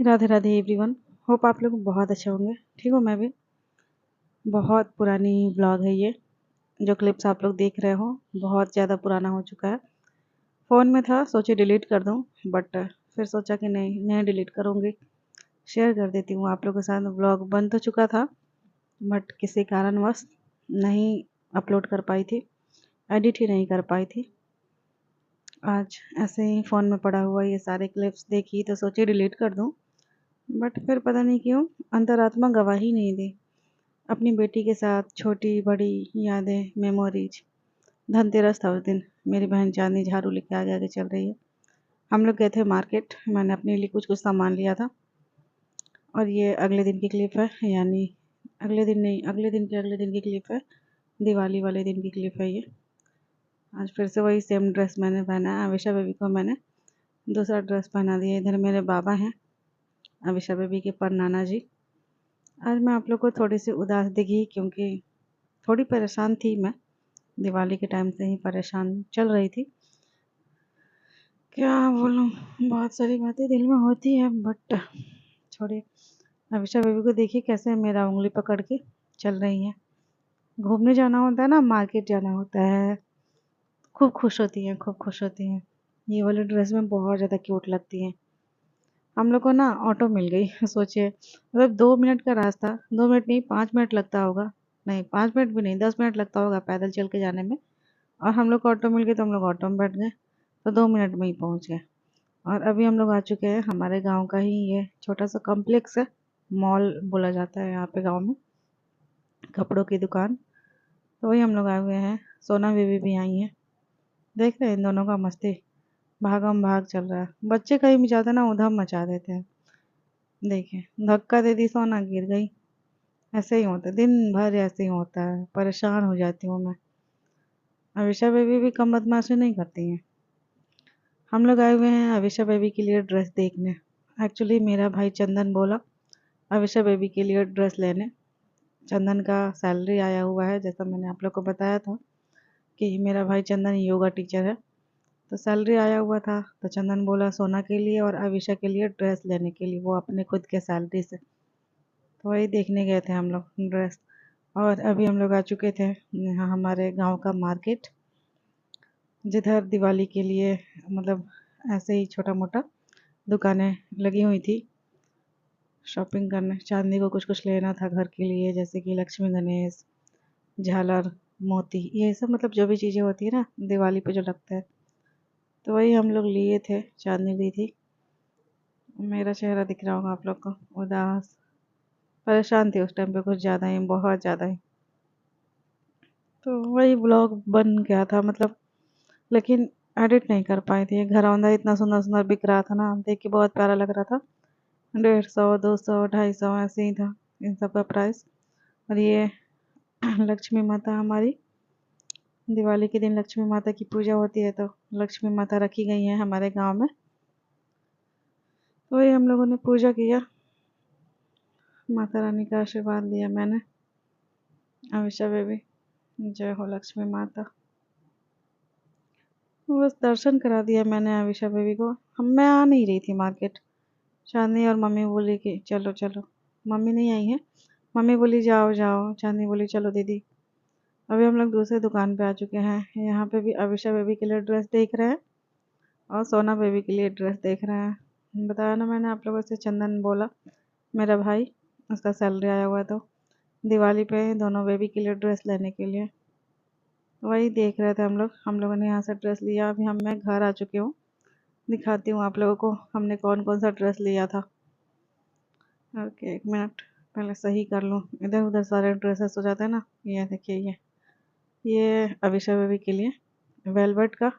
Radhe Radhe everyone. Hope आप लोग बहुत अच्छे होंगे। ठीक हूँ मैं भी। बहुत पुरानी ब्लॉग है ये। जो क्लिप्स आप लोग देख रहे हो बहुत ज़्यादा पुराना हो चुका है। फ़ोन में था, सोचे डिलीट कर दूँ, बट फिर सोचा कि नहीं डिलीट करूँगी, शेयर कर देती हूँ आप लोगों के साथ। ब्लॉग बन तो चुका था बट किसी कारणवश नहीं अपलोड कर पाई थी, एडिट ही नहीं कर पाई थी। आज ऐसे ही फ़ोन में पड़ा हुआ ये सारे क्लिप्स देखी तो सोचे डिलीट कर दूँ, बट फिर पता नहीं क्यों अंतरात्मा गवाही नहीं दी। अपनी बेटी के साथ छोटी बड़ी यादें, मेमोरीज। धनतेरस था उस दिन। मेरी बहन चांदनी झाड़ू लेके आगे आगे चल रही है। हम लोग गए थे मार्केट, मैंने अपने लिए कुछ कुछ सामान लिया था। और ये अगले दिन की क्लिप है, यानी अगले दिन नहीं, अगले दिन की क्लिप है। दिवाली वाले दिन की क्लिप है ये। आज फिर से वही सेम ड्रेस मैंने पहना है। अविशा बेबी को मैंने दूसरा ड्रेस पहना दिया। इधर मेरे बाबा हैं, अविशा बेबी के परनाना जी। आज मैं आप लोग को थोड़ी सी उदास दिखी क्योंकि थोड़ी परेशान थी मैं। दिवाली के टाइम से ही परेशान चल रही थी। क्या बोलूं, बहुत सारी बातें दिल में होती है, बट छोड़िए। अविशा बेबी को देखिए कैसे मेरा उंगली पकड़ के चल रही है। घूमने जाना होता है ना, मार्केट जाना होता है, खूब खुश होती हैं, खूब खुश होती हैं। ये वाली ड्रेस में बहुत ज़्यादा क्यूट लगती हैं। हम लोग को ना ऑटो मिल गई। सोचिए, मतलब 2 मिनट का रास्ता, 2 मिनट नहीं 5 मिनट लगता होगा। नहीं, 5 मिनट भी नहीं, 10 मिनट लगता होगा पैदल चल के जाने में। और हम लोग को ऑटो मिल गई तो हम लोग ऑटो में बैठ गए, तो 2 मिनट में ही पहुंच गए। और अभी हम लोग आ चुके हैं हमारे गांव का ही ये छोटा सा कॉम्प्लेक्स है। मॉल बोला जाता है यहाँ पे गांव में, कपड़ों की दुकान। तो वही हम लोग आए हुए हैं। सोना बेबी भी आई है। देख रहे हैं इन दोनों का मस्ती, भागम भाग चल रहा है। बच्चे कहीं भी जाते ना उधम मचा देते हैं। देखिए, धक्का दे दी, सोना गिर गई। ऐसे ही होता है, दिन भर ऐसे ही होता है। परेशान हो जाती हूँ मैं। अविशा बेबी भी कम बदमाशी नहीं करती हैं। हम लोग आए हुए हैं अविशा बेबी के लिए ड्रेस देखने। एक्चुअली मेरा भाई चंदन बोला अविशा बेबी के लिए ड्रेस लेने। चंदन का सैलरी आया हुआ है, जैसा मैंने आप लोग को बताया था कि मेरा भाई चंदन योगा टीचर है। तो सैलरी आया हुआ था तो चंदन बोला सोना के लिए और अविशा के लिए ड्रेस लेने के लिए, वो अपने खुद के सैलरी से। तो वही देखने गए थे हम लोग ड्रेस। और अभी हम लोग आ चुके थे यहाँ हमारे गांव का मार्केट, जिधर दिवाली के लिए मतलब ऐसे ही छोटा मोटा दुकानें लगी हुई थी। शॉपिंग करने चांदी को कुछ कुछ लेना था घर के लिए, जैसे कि लक्ष्मी गणेश, झालर, मोती, ये सब मतलब जो भी चीज़ें होती है ना दिवाली पे जो लगता है, तो वही हम लोग लिए थे। चांदी ली थी। मेरा चेहरा दिख रहा होगा आप लोग को उदास, परेशान थी उस टाइम पे कुछ ज़्यादा ही, बहुत ज़्यादा ही। तो वही ब्लॉग बन गया था मतलब, लेकिन एडिट नहीं कर पाई थी। घर औंधा इतना सुंदर सुंदर बिक रहा था ना, देख के बहुत प्यारा लग रहा था। 150, 200, 250 ऐसे ही था इन सब का प्राइस। और ये लक्ष्मी माता हमारी, दिवाली के दिन लक्ष्मी माता की पूजा होती है, तो लक्ष्मी माता रखी गई हैं हमारे गांव में। तो वही हम लोगों ने पूजा किया, माता रानी का आशीर्वाद लिया मैंने। अविशा बेबी, जय हो लक्ष्मी माता। बस दर्शन करा दिया मैंने अविशा बेबी को। मैं आ नहीं रही थी मार्केट। चांदनी और मम्मी बोली कि चलो चलो। मम्मी नहीं आई है, मम्मी बोली जाओ जाओ, चांदनी बोली चलो दीदी। अभी हम लोग दूसरे दुकान पे आ चुके हैं। यहाँ पे भी अविशा बेबी के लिए ड्रेस देख रहे हैं और सोना बेबी के लिए ड्रेस देख रहे हैं। बताया ना मैंने आप लोगों से, चंदन बोला मेरा भाई, उसका सैलरी आया हुआ तो दिवाली पे दोनों बेबी के लिए ड्रेस लेने के लिए वही देख रहे थे हम लोग। हम लोगों ने यहाँ से ड्रेस लिया। अभी मैं घर आ चुकी हूँ, दिखाती हूँ आप लोगों को हमने कौन कौन सा ड्रेस लिया था। ओके, एक मिनट पहले सही कर लूँ, इधर उधर सारे ड्रेसेस हो जाते हैं ना। ये देखिए, ये अविशा बेबी के लिए वेलवेट का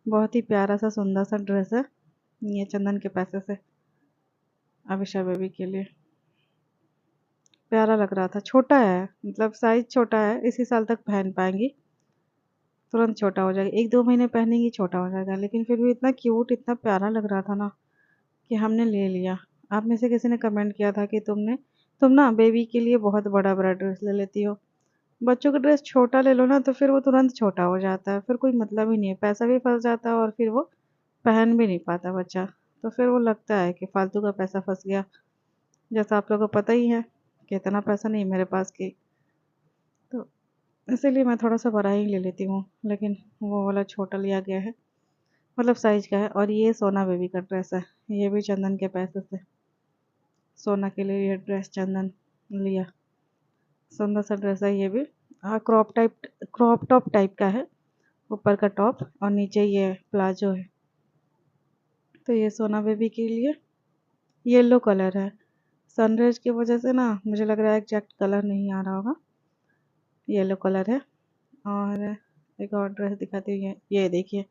बहुत ही प्यारा सा सुंदर सा ड्रेस है। ये चंदन के पैसे से अविशा बेबी के लिए प्यारा लग रहा था। छोटा है, मतलब साइज छोटा है, इसी साल तक पहन पाएंगी, तुरंत छोटा हो जाएगा। 1-2 महीने पहनेंगी छोटा हो जाएगा, लेकिन फिर भी इतना क्यूट, इतना प्यारा लग रहा था ना कि हमने ले लिया। आप में से किसी ने कमेंट किया था कि तुम ना बेबी के लिए बहुत बड़ा बड़ा ड्रेस ले लेती हो। बच्चों का ड्रेस छोटा ले लो ना तो फिर वो तुरंत छोटा हो जाता है, फिर कोई मतलब ही नहीं है, पैसा भी फंस जाता है और फिर वो पहन भी नहीं पाता बच्चा। तो फिर वो लगता है कि फालतू का पैसा फंस गया। जैसा आप लोगों को पता ही है कि इतना पैसा नहीं मेरे पास कि, तो इसीलिए मैं थोड़ा सा बड़ा ही ले लेती हूँ। लेकिन वो वाला छोटा लिया गया है, मतलब साइज का है। और ये सोना बेबी का ड्रेस है, ये भी चंदन के पैसे से सोना के लिए ये ड्रेस चंदन लिया। सुंदर सा ड्रेस है ये भी। हाँ, क्रॉप टॉप टाइप का है, ऊपर का टॉप और नीचे ये प्लाजो है। तो ये सोना बेबी के लिए येलो कलर है। सनराइज की वजह से ना मुझे लग रहा है एग्जैक्ट कलर नहीं आ रहा होगा, येलो कलर है। और एक और ड्रेस दिखाती हूँ, ये देखिए।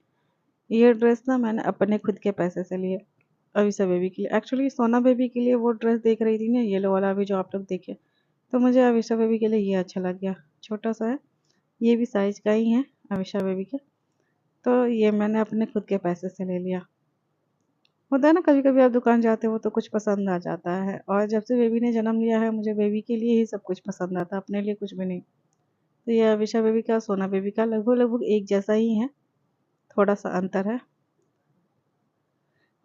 ये ड्रेस ना मैंने अपने खुद के पैसे से लिए अविशा बेबी के लिए। एक्चुअली सोना बेबी के लिए वो ड्रेस देख रही थी ना, येलो वाला भी जो आप लोग देखे, तो मुझे अविशा बेबी के लिए ये अच्छा लग गया। छोटा सा है, ये भी साइज का ही है अविशा बेबी के। तो ये मैंने अपने खुद के पैसे से ले लिया। होता है ना कभी कभी आप दुकान जाते हो तो कुछ पसंद आ जाता है, और जब से बेबी ने जन्म लिया है मुझे बेबी के लिए ही सब कुछ पसंद आता, अपने लिए कुछ भी नहीं। तो ये अविशा बेबी का सोना बेबी का लगभग लगभग एक जैसा ही है, थोड़ा सा अंतर है।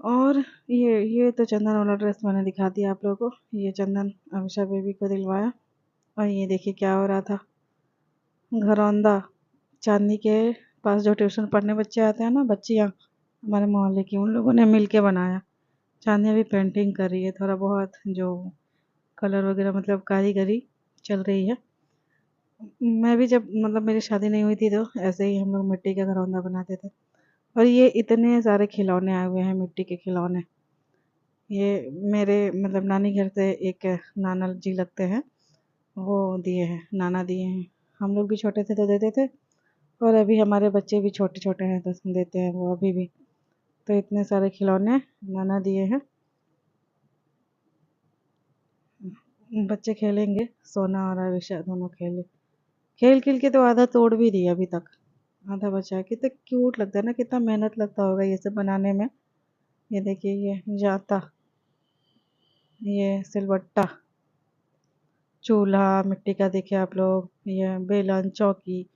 और ये तो चंदन वाला ड्रेस मैंने दिखा दिया आप लोगों को, ये चंदन अविशा बेबी को दिलवाया। और ये देखिए क्या हो रहा था, घरौंदा चांदनी के पास जो ट्यूशन पढ़ने बच्चे आते हैं ना, बच्चियाँ हमारे मोहल्ले की, उन लोगों ने मिल के बनाया। चांदनी अभी पेंटिंग कर रही है, थोड़ा बहुत जो कलर वगैरह मतलब कारीगरी चल रही है। मैं भी जब मतलब मेरी शादी नहीं हुई थी तो ऐसे ही हम लोग मिट्टी का घरौंदा बनाते थे। और ये इतने सारे खिलौने आए हुए हैं, मिट्टी के खिलौने। ये मेरे मतलब नानी घर से एक नाना जी लगते हैं, वो दिए हैं, नाना दिए हैं। हम लोग भी छोटे थे तो देते थे, और अभी हमारे बच्चे भी छोटे छोटे हैं तो देते हैं वो अभी भी। तो इतने सारे खिलौने नाना दिए हैं, बच्चे खेलेंगे। सोना और आविशा दोनों खेले, खेल खेल के तो आधा तोड़ भी दिया अभी तक, आधा बचा है। कितना क्यूट लगता है ना, कितना मेहनत लगता होगा ये सब बनाने में। ये देखिए, ये जाता, ये सिलबट्टा, चूल्हा मिट्टी का देखिए आप लोग, ये बेलन, चौकी,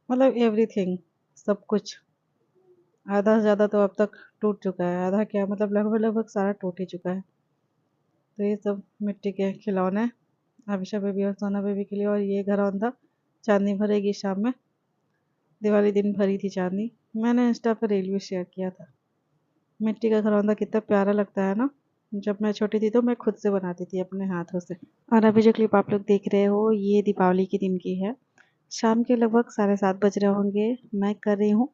मतलब एवरीथिंग, सब कुछ। आधा से ज़्यादा तो अब तक टूट चुका है, आधा क्या मतलब लगभग लगभग सारा टूट ही चुका है। तो ये सब मिट्टी के खिलौने अभिषा बेबी और सोना बेबी के लिए। और ये घरौंदा चांदनी भरेगी शाम में, दिवाली दिन भरी थी चांदनी। मैंने इंस्टा पर रील भी शेयर किया था। मिट्टी का घरौंदा कितना प्यारा लगता है ना। जब मैं छोटी थी तो मैं खुद से बनाती थी अपने हाथों से। और अभी जो क्लिप आप लोग देख रहे हो ये दीपावली के दिन की है। शाम के लगभग 7:30 बज रहे होंगे। मैं कर रही हूँ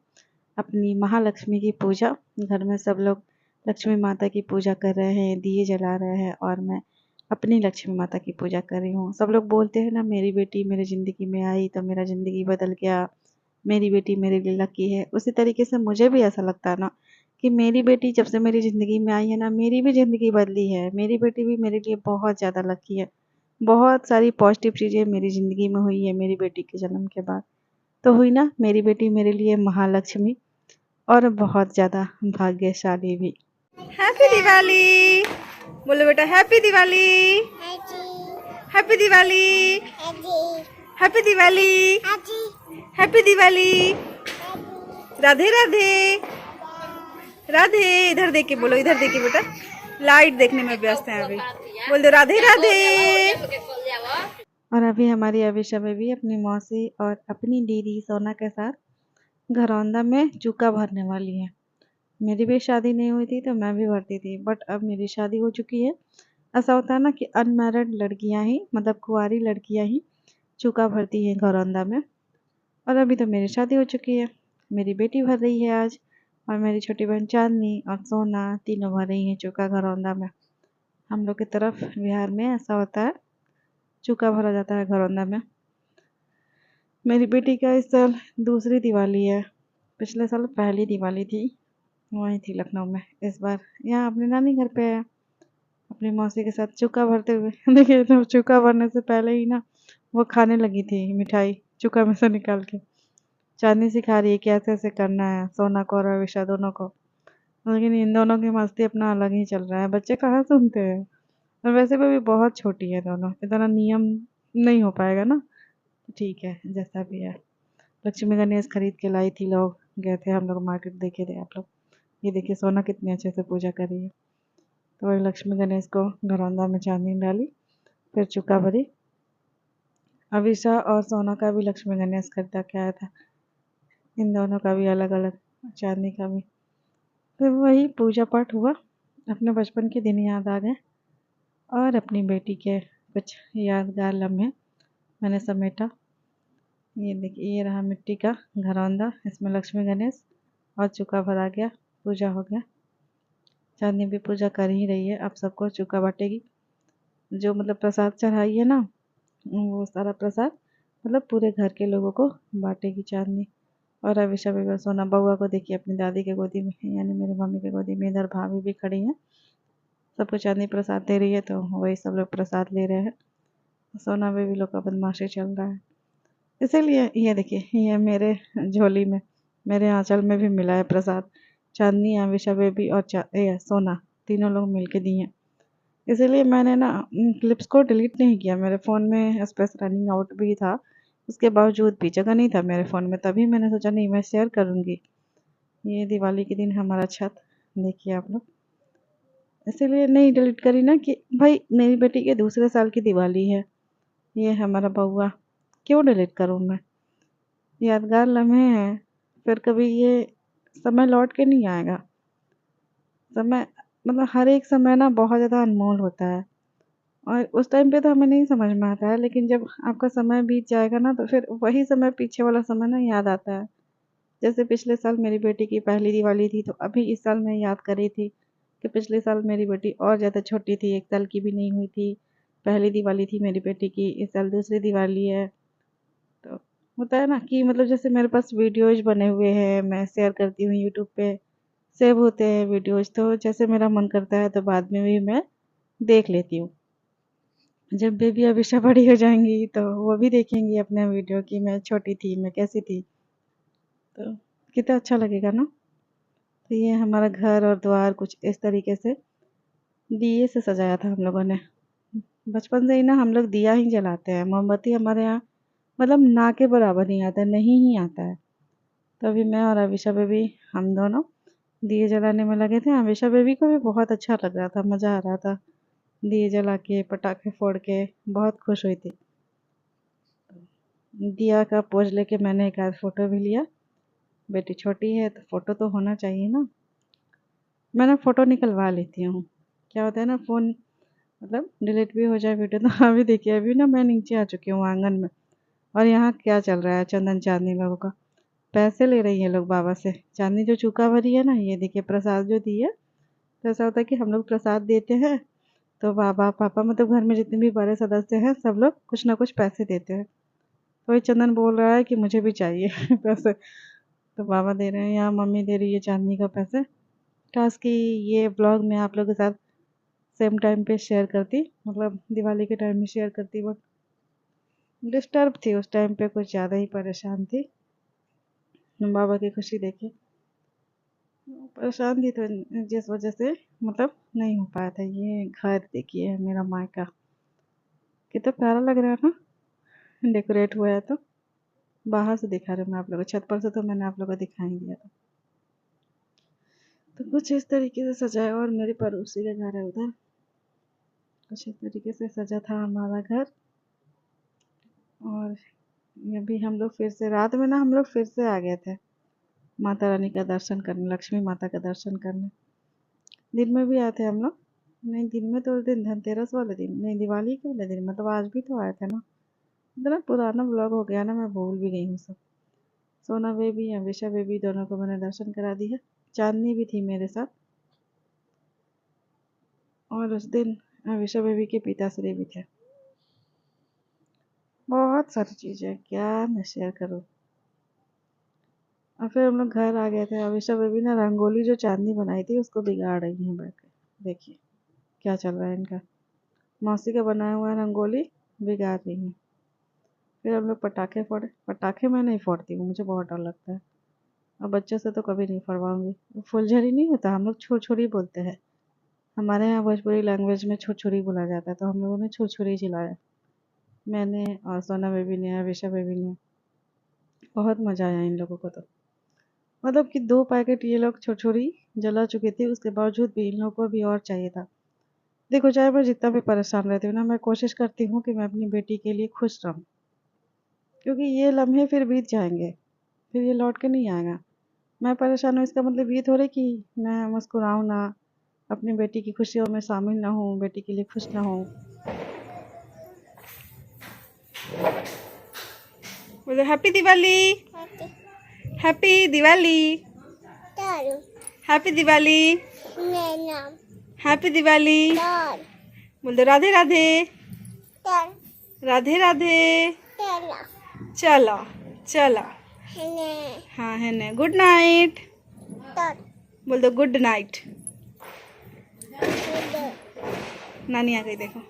अपनी महालक्ष्मी की पूजा। घर में सब लोग लक्ष्मी माता की पूजा कर रहे हैं, दिए जला रहे हैं, और मैं अपनी लक्ष्मी माता की पूजा कर रही हूँ। सब लोग बोलते हैं ना, मेरी बेटी मेरी ज़िंदगी में आई तो मेरा ज़िंदगी बदल गया, मेरी बेटी मेरे लिए लकी है। उसी तरीके से मुझे भी ऐसा लगता है ना कि मेरी बेटी जब से मेरी ज़िंदगी में आई है ना, मेरी भी ज़िंदगी बदली है। मेरी बेटी भी मेरे लिए बहुत ज़्यादा लकी है। बहुत सारी पॉजिटिव चीज़ें मेरी ज़िंदगी में हुई है मेरी बेटी के जन्म के बाद। तो हुई ना मेरी बेटी मेरे लिए महालक्ष्मी, और बहुत ज़्यादा भाग्यशाली भी। हैप्पी दिवाली बोलो बेटा, happy Diwali, happy Diwali, happy Diwali, happy Diwali, Radhe Radhe, Radhe. इधर देख के बोलो, इधर देखिए बेटा, लाइट देखने में व्यस्त हैं अभी। बोल दो राधे राधे। और अभी हमारी अविशा बेबी अपनी मौसी और अपनी दीदी सोना के साथ घरौंदा में चूका भरने वाली है। मेरी भी शादी नहीं हुई थी तो मैं भी भरती थी, बट अब मेरी शादी हो चुकी है। ऐसा होता है ना कि अनमैरिड लड़कियां ही, मतलब कुंवारी लड़कियां ही चूका भरती हैं घरौंदा में। और अभी तो मेरी शादी हो चुकी है, मेरी बेटी भर रही है आज, और मेरी छोटी बहन चांदनी और सोना तीनों भर रही हैं चूका घरौंदा में। हम लोग की तरफ बिहार में ऐसा होता है, चूका भरा जाता है घरौंदा में। मेरी बेटी का इस साल दूसरी दिवाली है, पिछले साल पहली दिवाली थी, वहीं थी लखनऊ में। इस बार यहाँ अपने नानी घर पे है, अपनी मौसी के साथ चूका भरते हुए। देखिए, तो चूका भरने से पहले ही ना वो खाने लगी थी मिठाई चूका में से निकाल के। चांदनी सिखा रही है कि ऐसे ऐसे करना है सोना को और अविशा दोनों को। लेकिन इन दोनों की मस्ती अपना अलग ही चल रहा है, बच्चे कहाँ सुनते हैं। और वैसे भी बहुत छोटी है दोनों, इतना नियम नहीं हो पाएगा ना। ठीक है जैसा भी है। लक्ष्मी गणेश खरीद के लाई थी, लोग गए थे हम लोग मार्केट, देखे थे आप लोग। ये देखिए सोना कितने अच्छे से पूजा कर रही है। तो वही लक्ष्मी गणेश को घरौंदा में चांदनी डाली, फिर चुका भरी। अविशा और सोना का भी लक्ष्मी गणेश खरीदा के आया था, इन दोनों का भी अलग अलग, चांदी का भी। फिर वही पूजा पाठ हुआ, अपने बचपन के दिन याद आ गए और अपनी बेटी के कुछ यादगार लम्हे मैंने समेटा। ये देखिए, ये रहा मिट्टी का घरौंदा, इसमें लक्ष्मी गणेश और चुका भरा गया, पूजा हो गया। चांदनी भी पूजा कर ही रही है, अब सबको चुका बांटेगी। जो मतलब प्रसाद चढ़ाई है ना, वो सारा प्रसाद मतलब पूरे घर के लोगों को बांटेगी चांदनी। और अविशा बेबी सोना बउआ को देखिए अपनी दादी के गोदी में, यानी मेरी मम्मी के गोदी में। इधर भाभी भी खड़ी हैं, सबको चांदनी प्रसाद दे रही है, तो वही सब लोग प्रसाद ले रहे हैं। सोना बेबी लोग का बदमाशी चल रहा है। इसीलिए ये देखिए, ये मेरे झोली में, मेरे आंचल में भी मिला है प्रसाद। चांदनी, अविशा बेबी और ये सोना तीनों लोग मिलके दिए हैं। इसीलिए मैंने ना क्लिप्स को डिलीट नहीं किया, मेरे फ़ोन में स्पेस रनिंग आउट भी था, उसके बावजूद भी जगह नहीं था मेरे फ़ोन में, तभी मैंने सोचा नहीं मैं शेयर करूँगी। ये दिवाली के दिन हमारा छत देखिए आप लोग, इसीलिए नहीं डिलीट करी ना कि भाई मेरी बेटी के दूसरे साल की दिवाली है, ये हमारा बउआ, क्यों डिलीट करूँ मैं। यादगार लम्हे हैं, फिर कभी ये समय लौट के नहीं आएगा। समय मतलब हर एक समय ना बहुत ज़्यादा अनमोल होता है, और उस टाइम पे तो हमें नहीं समझ में आता है, लेकिन जब आपका समय बीत जाएगा ना, तो फिर वही समय, पीछे वाला समय ना याद आता है। जैसे पिछले साल मेरी बेटी की पहली दिवाली थी, तो अभी इस साल मैं याद कर रही थी कि पिछले साल मेरी बेटी और ज़्यादा छोटी थी, 1 साल की भी नहीं हुई थी। पहली दिवाली थी मेरी बेटी की, इस साल दूसरी दिवाली है। तो होता है ना कि मतलब जैसे मेरे पास वीडियोज़ बने हुए हैं, मैं शेयर करती हूँ यूट्यूब पे, सेव होते हैं वीडियोज़, तो जैसे मेरा मन करता है तो बाद में भी मैं देख लेती हूँ। जब बेबी अभिषा बड़ी हो जाएंगी तो वो भी देखेंगी अपने वीडियो कि मैं छोटी थी, मैं कैसी थी, तो कितना अच्छा लगेगा ना। तो ये हमारा घर और द्वार कुछ इस तरीके से दिए से सजाया था हम लोगों ने। बचपन से ही ना हम लोग दिया ही जलाते हैं, मोमबत्ती हमारे यहाँ मतलब ना के बराबर नहीं आता, नहीं ही आता है। तो अभी मैं और अविशा बेबी हम दोनों दिए जलाने में लगे थे। अविशा बेबी को भी बहुत अच्छा लग रहा था, मज़ा आ रहा था, दिए जला के पटाखे फोड़ के बहुत खुश हुई थी। दिया का पोज लेके मैंने एक आध फ़ोटो भी लिया। बेटी छोटी है तो फ़ोटो तो होना चाहिए ना। मैं ना फ़ोटो निकलवा लेती हूँ, क्या होता है ना, फ़ोन मतलब डिलीट भी हो जाए वीडियो तो। अभी देखिए, अभी ना मैं नीचे आ चुकी हूँ आंगन में, और यहाँ क्या चल रहा है, चंदन चांदनी लोगों का पैसे ले रही है लोग बाबा से। चांदनी जो चूका भरी है ना, ये देखिए प्रसाद जो दी है, तो ऐसा होता है कि हम लोग प्रसाद देते हैं तो बाबा पापा मतलब घर में जितने भी बड़े सदस्य हैं सब लोग कुछ ना कुछ पैसे देते हैं। तो वही चंदन बोल रहा है कि मुझे भी चाहिए पैसे, तो बाबा दे रहे हैं, यहाँ मम्मी दे रही है चांदनी का पैसे। काश कि ये ब्लॉग मैं आप लोगों के साथ सेम टाइम पे शेयर करती, मतलब दिवाली के टाइम में शेयर करती, बट डिस्टर्ब थी उस टाइम पे, कुछ ज़्यादा ही परेशान थी। बाबा की खुशी देखे परेशान थी, तो जिस वजह से मतलब नहीं हो पाया था। ये घर देखिए मेरा मायका, कितना प्यारा लग रहा है ना, डेकोरेट हुआ है। तो बाहर से दिखा रहे मैं आप लोगों को, छत पर से तो मैंने आप लोगों को दिखा ही दिया था। तो कुछ इस तरीके से सजाया, और मेरे पड़ोसी का घर है उधर, कुछ इस तरीके से सजा था हमारा घर। और ये भी हम लोग फिर से रात में ना, हम लोग फिर से आ गए थे माता रानी का दर्शन करने, लक्ष्मी माता का दर्शन करने। दिन में भी आए थे हम लोग, नहीं दिन में तो उस दिन धनतेरस वाले दिन नहीं, दिवाली के वाले दिन, मतलब आज भी तो आए थे ना। इतना पुराना ब्लॉग हो गया ना, मैं भूल भी गई हूँ सब। सोना बेबी, अविशा बेबी दोनों को मैंने दर्शन करा दी है। चांदनी भी थी मेरे साथ, और उस दिन अविशा बेबी के पिताश्री भी थे। बहुत सारी चीज़ें क्या मैं शेयर करूँ। और फिर हम लोग घर आ गए थे। अविशा बेबी ने रंगोली जो चांदनी बनाई थी उसको बिगाड़ रही हैं बैठ के, देखिए क्या चल रहा है इनका। मौसी का बनाया हुआ रंगोली बिगाड़ रही हैं। फिर हम लोग पटाखे फोड़े, पटाखे मैं नहीं फोड़ती हूँ, मुझे बहुत डर लगता है, और बच्चों से तो कभी नहीं फोड़वाऊंगी। फुलझड़ी नहीं होता, हम लोग छुरछुरी बोलते हैं, हमारे यहाँ भोजपुरी लैंग्वेज में छुरछुरी बोला जाता है, तो हम लोगों ने छुरछुरी चलाया, मैंने और सोना बेबी ने, अविशा बेबी ने। बहुत मज़ा आया इन लोगों को तो, मतलब कि 2 पैकेट ये लोग छुरछुरी जला चुके थे, उसके बावजूद भी इन लोगों को भी और चाहिए था। देखो चाहे मैं जितना भी परेशान रहती हूँ ना, मैं कोशिश करती हूँ कि मैं अपनी बेटी के लिए खुश रहूँ, क्योंकि ये लम्हे फिर बीत जाएंगे, फिर ये लौट के नहीं आएगा। मैं परेशान हूँ इसका मतलब ये थोड़े कि मैं मुस्कुराऊँ ना, अपनी बेटी की खुशियों में शामिल ना हूँ, बेटी के लिए खुश ना हूँ। बोलो happy Diwali, happy Diwali, happy Diwali, happy Diwali. बोल दो राधे राधे, राधे राधे। चलो चलो, हाँ है ना, गुड नाइट। बोल दो गुड नाइट। नानी आ गई देखो।